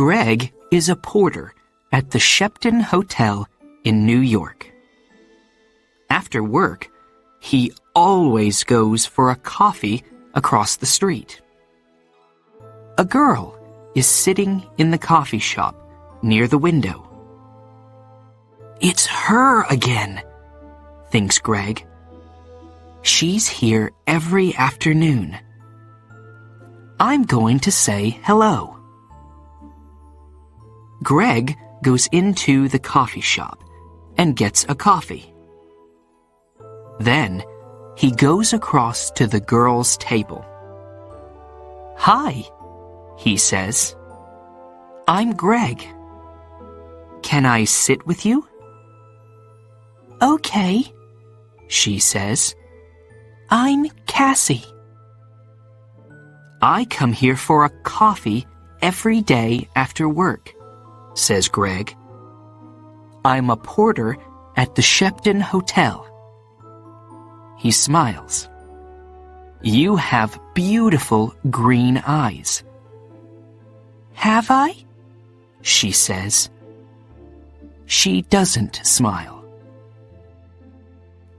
Greg is a porter at the Shepton Hotel in New York. After work, he always goes for a coffee across the street. A girl is sitting in the coffee shop near the window. It's her again, thinks Greg. She's here every afternoon. I'm going to say hello. Greg goes into the coffee shop and gets a coffee. Then he goes across to the girl's table. Hi, he says. I'm Greg. Can I sit with you? Okay, she says. I'm Cassie. I come here for a coffee every day after work, says Greg. I'm a porter at the Shepton Hotel. He smiles. You have beautiful green eyes. Have I? She says. She doesn't smile.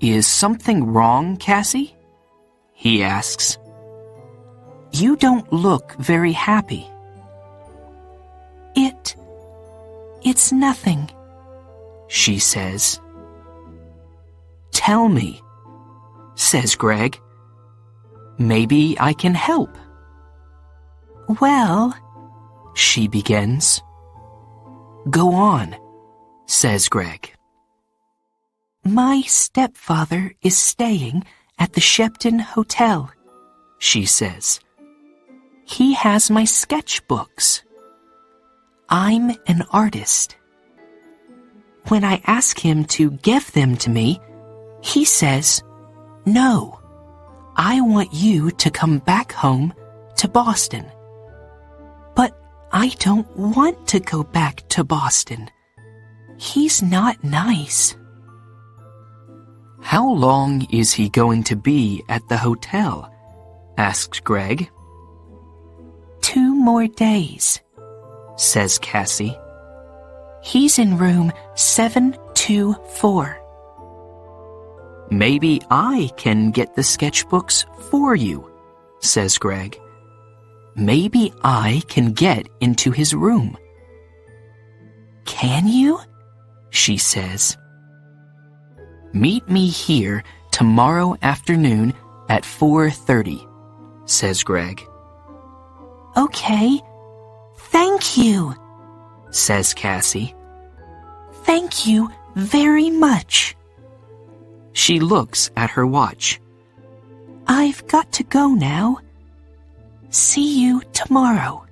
Is something wrong, Cassie? He asks. You don't look very happy. It's nothing, she says. Tell me, says Greg. Maybe I can help. Well, she begins. Go on, says Greg. My stepfather is staying at the Shepton Hotel, she says. He has my sketchbooks. I'm an artist. When I ask him to give them to me, he says, No, I want you to come back home to Boston. But I don't want to go back to Boston. He's not nice. How long is he going to be at the hotel? Asked Greg. 2 more days, says Cassie. He's in room 724. Maybe I can get the sketchbooks for you, says Greg. Maybe I can get into his room. Can you? She says. Meet me here tomorrow afternoon at 4:30, says Greg. Okay. Thank you, says Cassie. Thank you very much. She looks at her watch. I've got to go now. See you tomorrow.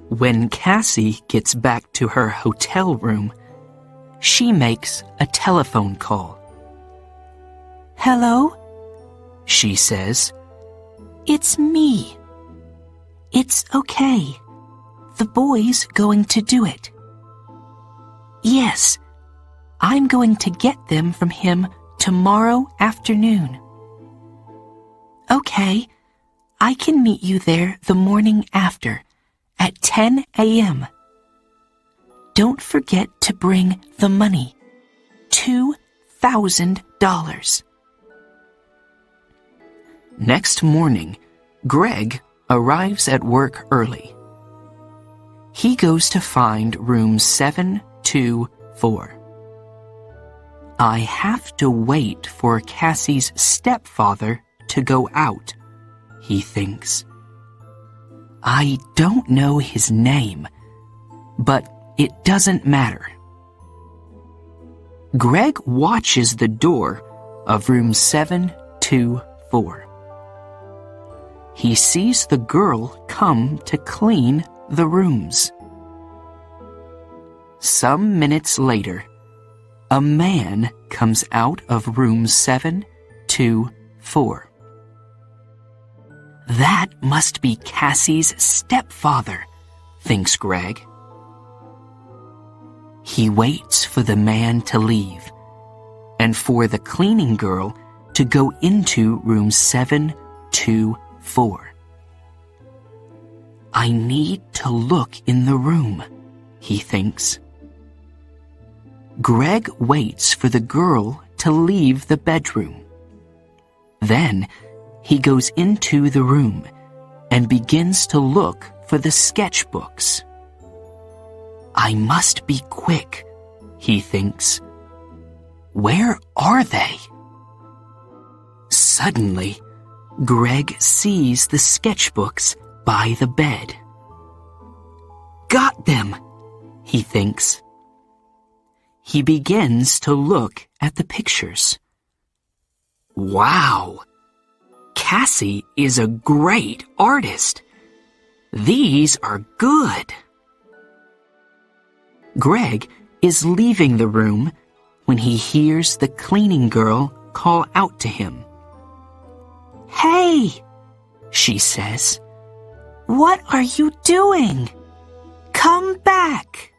When Cassie gets back to her hotel room, she makes a telephone call. Hello? She says. It's me. It's okay. The boy's going to do it. Yes, I'm going to get them from him tomorrow afternoon. Okay, I can meet you there the morning after, at 10 a.m. Don't forget to bring the money, $2,000. Next morning, Greg arrives at work early. He goes to find room 724. I have to wait for Cassie's stepfather to go out, he thinks. I don't know his name, but it doesn't matter. Greg watches the door of room 724. He sees the girl come to clean the rooms. Some minutes later, a man comes out of room 724. That must be Cassie's stepfather, thinks Greg. He waits for the man to leave and for the cleaning girl to go into room 724. I need to look in the room, he thinks. Greg waits for the girl to leave the bedroom. Then he goes into the room and begins to look for the sketchbooks. I must be quick, he thinks. Where are they? Suddenly, Greg sees the sketchbooks by the bed. Got them, he thinks. He begins to look at the pictures. Wow! Cassie is a great artist. These are good. Greg is leaving the room when he hears the cleaning girl call out to him. Hey, she says. What are you doing? Come back.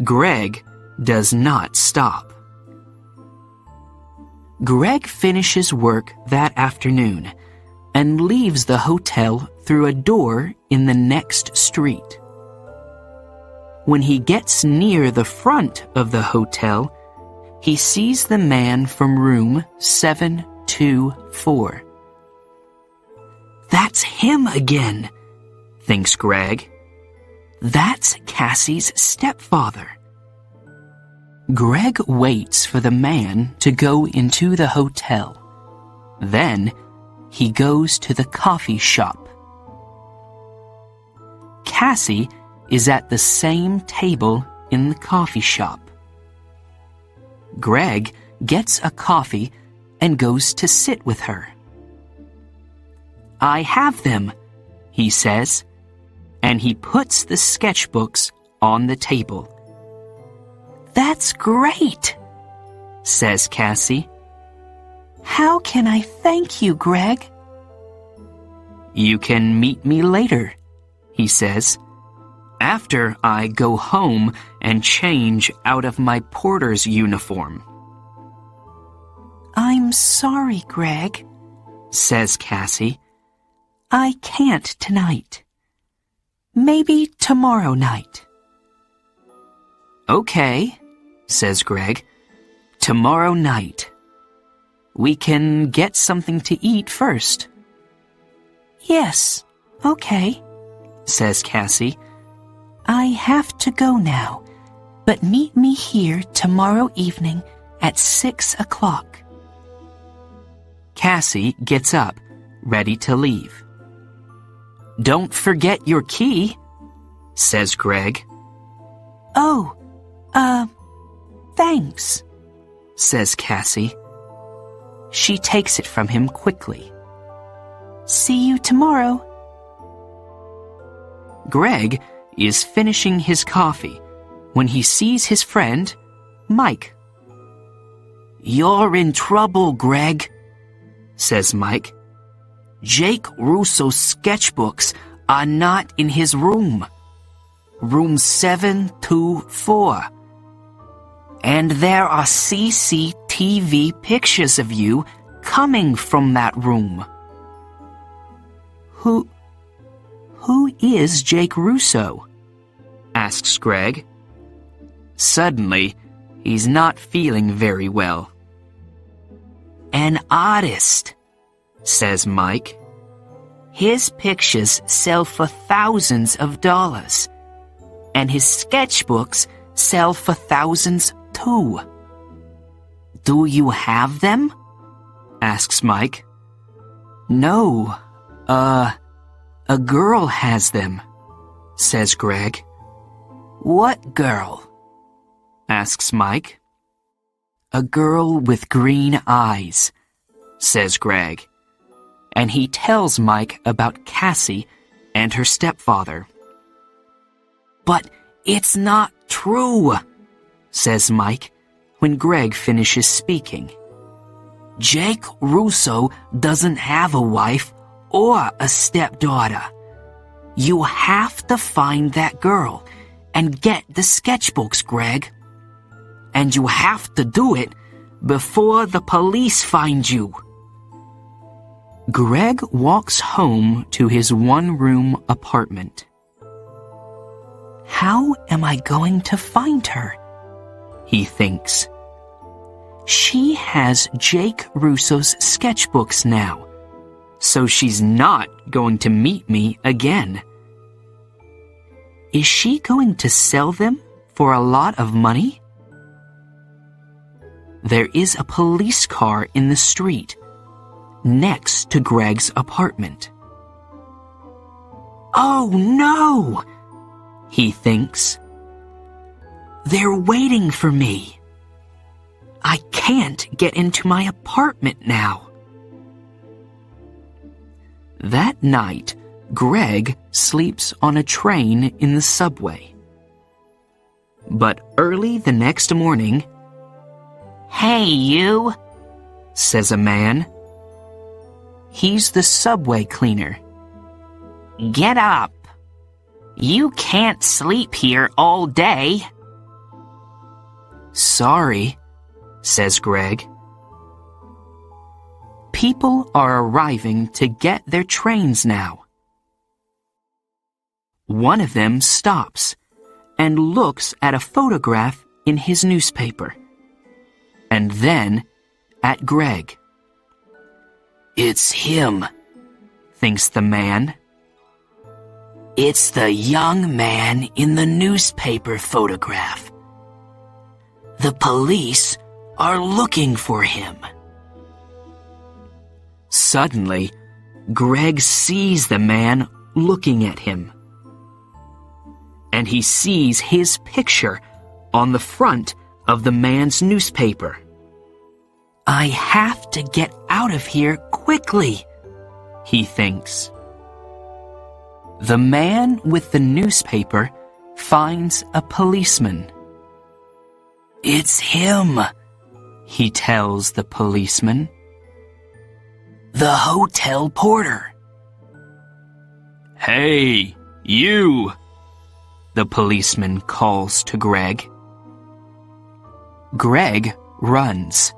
Greg does not stop. Greg finishes work that afternoon and leaves the hotel through a door in the next street. When he gets near the front of the hotel, he sees the man from room 724. That's him again, thinks Greg. That's Cassie's stepfather. Greg waits for the man to go into the hotel. Then he goes to the coffee shop. Cassie is at the same table in the coffee shop. Greg gets a coffee and goes to sit with her. I have them, he says, and he puts the sketchbooks on the table. That's great, says Cassie. How can I thank you, Greg? You can meet me later, he says, after I go home and change out of my porter's uniform. I'm sorry, Greg, says Cassie. I can't tonight. Maybe tomorrow night. Okay, says Greg. Tomorrow night. We can get something to eat first. Yes, okay, says Cassie. I have to go now, but meet me here tomorrow evening at 6 o'clock. Cassie gets up, ready to leave. Don't forget your key, says Greg. Oh, thanks, says Cassie. She takes it from him quickly. See you tomorrow. Greg is finishing his coffee when he sees his friend, Mike. You're in trouble, Greg, says Mike. Jake Russo's sketchbooks are not in his room. Room 724. And there are CCTV pictures of you coming from that room. Who is Jake Russo? Asks Greg. Suddenly, he's not feeling very well. An artist, says Mike. His pictures sell for thousands of dollars, and his sketchbooks sell for thousands too. Do you have them? Asks Mike. No, a girl has them, says Greg. What girl? Asks Mike. A girl with green eyes, says Greg. And he tells Mike about Cassie and her stepfather. But it's not true, says Mike when Greg finishes speaking. Jake Russo doesn't have a wife or a stepdaughter. You have to find that girl and get the sketchbooks, Greg. And you have to do it before the police find you. Greg walks home to his one-room apartment. How am I going to find her? He thinks. She has Jake Russo's sketchbooks now, so she's not going to meet me again. Is she going to sell them for a lot of money? There is a police car in the street, next to Greg's apartment. Oh no! He thinks. They're waiting for me. I can't get into my apartment now. That night, Greg sleeps on a train in the subway. But early the next morning, "Hey, you," says a man. He's the subway cleaner. "Get up. You can't sleep here all day." "Sorry," says Greg. People are arriving to get their trains now. One of them stops and looks at a photograph in his newspaper, and then at Greg. "It's him," thinks the man. "It's the young man in the newspaper photograph. The police are looking for him." Suddenly, Greg sees the man looking at him. And he sees his picture on the front of the man's newspaper. "I have to get out of here quickly," he thinks. The man with the newspaper finds a policeman. "It's him," he tells the policeman. "The hotel porter." "Hey, you," the policeman calls to Greg. Greg runs.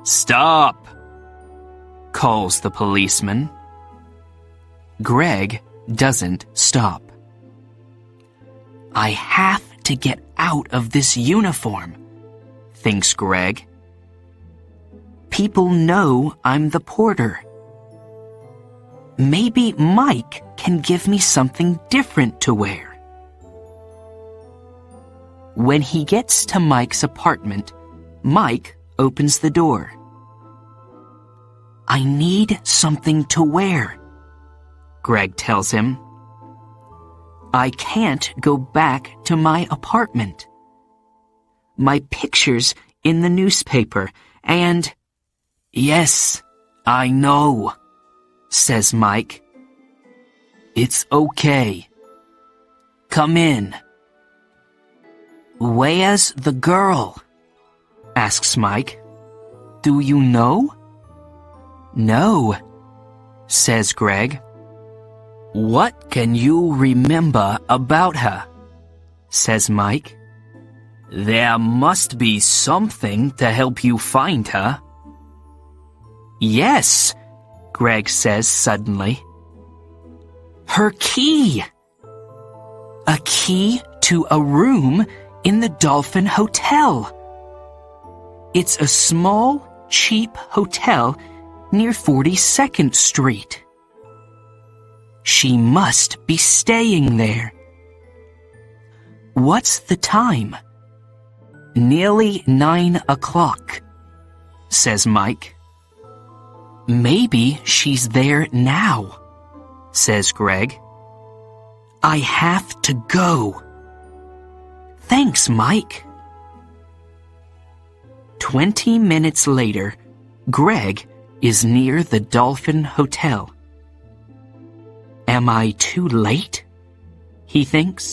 "Stop," calls the policeman. Greg doesn't stop. "I have to get out of this uniform," thinks Greg. "People know I'm the porter. Maybe Mike can give me something different to wear." When he gets to Mike's apartment, Mike opens the door. "I need something to wear," Greg tells him. "I can't go back to my apartment. My picture's in the newspaper, and—" "Yes, I know," says Mike. "It's okay. Come in." "Where's the girl?" asks Mike. "Do you know?" "No," says Greg. "What can you remember about her?" says Mike. "There must be something to help you find her." "Yes," Greg says suddenly. "Her key! A key to a room in the Dolphin Hotel. It's a small, cheap hotel near 42nd Street. She must be staying there." "What's the time?" "Nearly 9 o'clock, says Mike. "Maybe she's there now," says Greg. "I have to go." "Thanks, Mike." 20 minutes later, Greg is near the Dolphin Hotel. Am I too late? He thinks.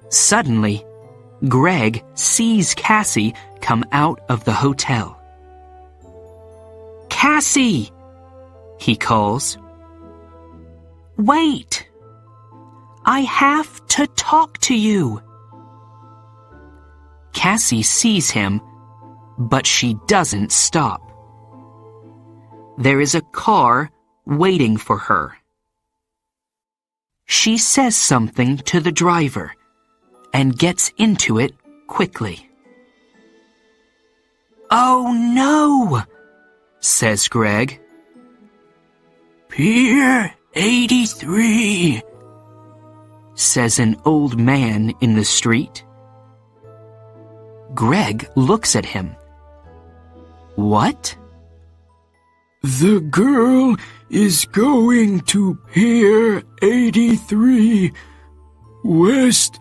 Suddenly, Greg sees Cassie come out of the hotel. "Cassie!" he calls. "Wait! I have to talk to you." Cassie sees him, but she doesn't stop. there is a car waiting for her. She says something to the driver and gets into it quickly. "Oh no," says Greg. "Pier 83, says an old man in the street. Greg looks at him. "What?" "The girl is going to Pier 83, West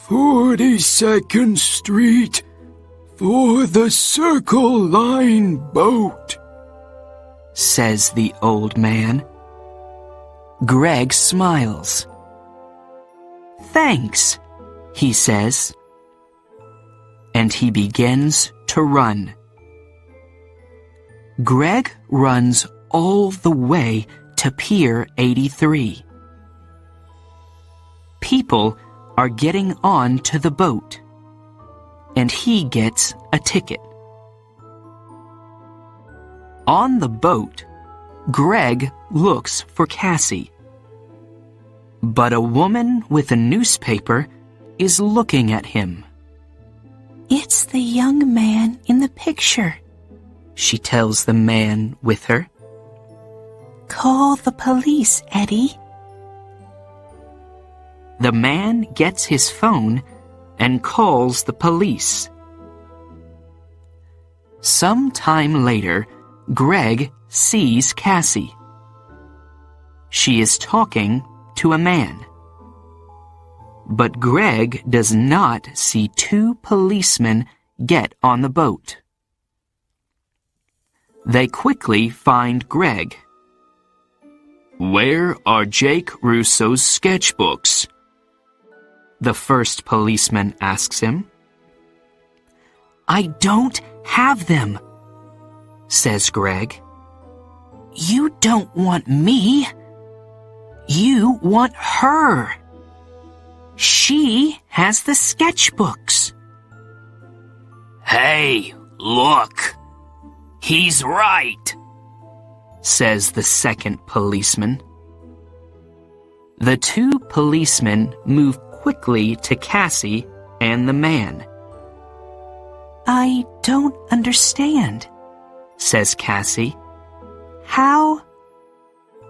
42nd Street, for the Circle Line boat," says the old man. Greg smiles. "Thanks," he says. And he begins to run. Greg runs all the way to Pier 83. People are getting on to the boat, and he gets a ticket. On the boat, Greg looks for Cassie. But a woman with a newspaper is looking at him. "It's the young man in the picture," she tells the man with her. "Call the police, Eddie." The man gets his phone and calls the police. Some time later, Greg sees Cassie. She is talking to a man. But Greg does not see two policemen get on the boat. They quickly find Greg. "Where are Jake Russo's sketchbooks?" the first policeman asks him. "I don't have them," says Greg. "You don't want me. You want her. She has the sketchbooks." "Hey, look. He's right," says the second policeman. The two policemen move quickly to Cassie and the man. "I don't understand," says Cassie. "How?"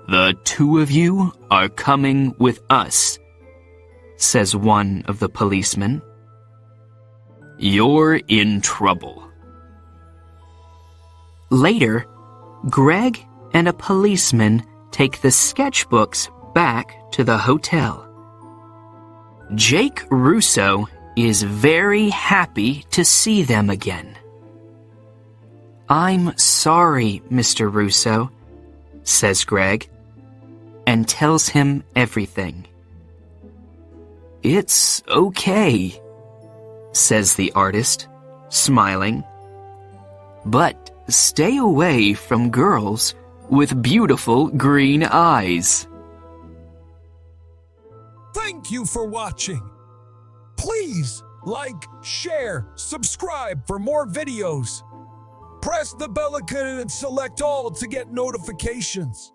"The two of you are coming with us," says one of the policemen. "You're in trouble." Later, Greg and a policeman take the sketchbooks back to the hotel. Jake Russo is very happy to see them again. "I'm sorry, Mr. Russo," says Greg, and tells him everything. "It's okay," says the artist, smiling. "But stay away from girls with beautiful green eyes." Thank you for watching. Please like, share, subscribe for more videos. Press the bell icon and select all to get notifications.